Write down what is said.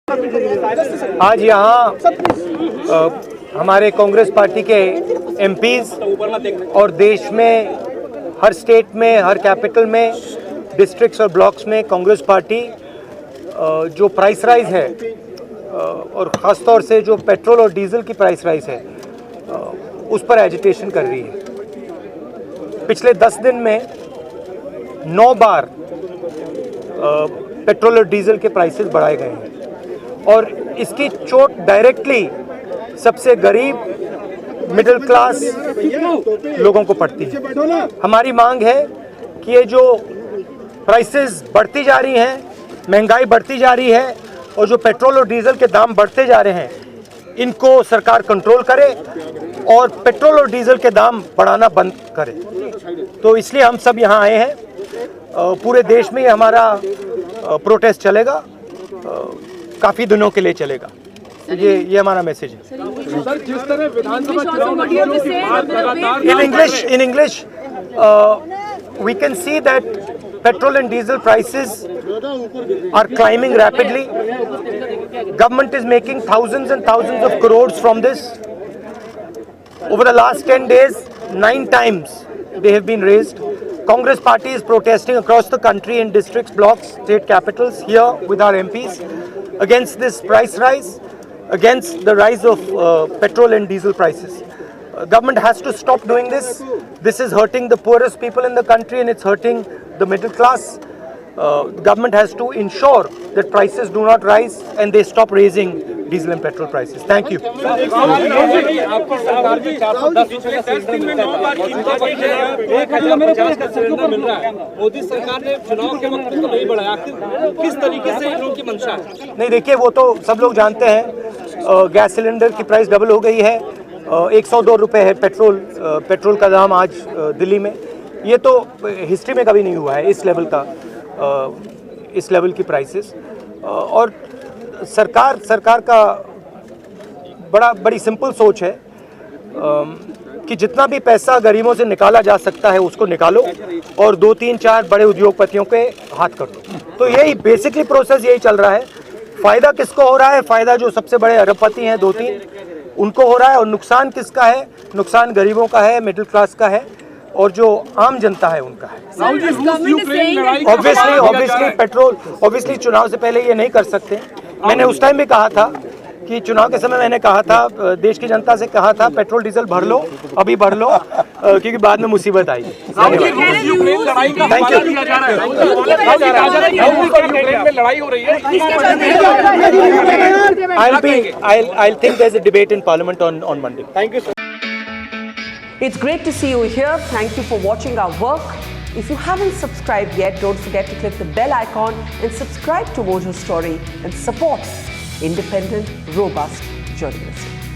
आज यहाँ हमारे कांग्रेस पार्टी के एमपीज और देश में हर स्टेट में, हर कैपिटल में, डिस्ट्रिक्ट्स और ब्लॉक्स में कांग्रेस पार्टी जो प्राइस राइज है और ख़ास तौर से जो पेट्रोल और डीजल की प्राइस राइज है उस पर एजिटेशन कर रही है। पिछले 10 दिन में 9 बार पेट्रोल और डीजल के प्राइसेस बढ़ाए गए हैं और इसकी चोट डायरेक्टली सबसे गरीब मिडिल क्लास लोगों को पड़ती है। हमारी मांग है कि ये जो प्राइसेस बढ़ती जा रही हैं, महंगाई बढ़ती जा रही है और जो पेट्रोल और डीजल के दाम बढ़ते जा रहे हैं, इनको सरकार कंट्रोल करे और पेट्रोल और डीजल के दाम बढ़ाना बंद करे। तो इसलिए हम सब यहाँ आए हैं। पूरे देश में हमारा प्रोटेस्ट चलेगा, काफ़ी दिनों के लिए चलेगा। ये हमारा मैसेज है। सर, जिस तरह विधानसभा चुनाव in English we can see that petrol and diesel prices are climbing rapidly. Government is making thousands and thousands of crores from this. Over the last 10 days, 9 times they have been raised. Congress party is protesting across the country in districts, blocks, state capitals, here with our MPs against this price rise, against the rise of petrol and diesel prices. Government has to stop doing this. This is hurting the poorest people in the country and it's hurting the middle class. Government has to ensure that prices do not rise and they stop raising diesel and petrol prices. Thank you. Modi सरकार ने चुनाव के वक्त तो नहीं बढ़ाया, किस तरीके से लोगों की मंशा है? नहीं, देखिए, वो तो सब लोग जानते हैं। गैस सिलेंडर की प्राइस डबल हो गई है। 102 रुपये है पेट्रोल का दाम आज दिल्ली में। ये तो हिस्ट्री में कभी नहीं हुआ है इस लेवल की प्राइसेस। और सरकार का बड़ी सिंपल सोच है कि जितना भी पैसा गरीबों से निकाला जा सकता है उसको निकालो और 2-3-4 बड़े उद्योगपतियों के हाथ कर दो। तो यही बेसिकली प्रोसेस यही चल रहा है। फ़ायदा किसको हो रहा है? फ़ायदा जो सबसे बड़े अरबपति हैं 2-3 उनको हो रहा है। और नुकसान किसका है? नुकसान गरीबों का है, मिडिल क्लास का है और जो आम जनता है उनका है। ऑब्वियसली चुनाव से पहले ये नहीं कर सकते। मैंने उस टाइम भी कहा था कि चुनाव के समय मैंने कहा था, देश की जनता से कहा था, पेट्रोल डीजल भर लो, अभी भर लो, क्योंकि बाद में मुसीबत आई। लड़ाई हो रही है। I'll think there's a debate in Parliament on Monday. Thank you, sir. It's great to see you here. Thank you for watching our work. If you haven't subscribed yet, don't forget to click the bell icon and subscribe to Mojo Story and support independent, robust journalism.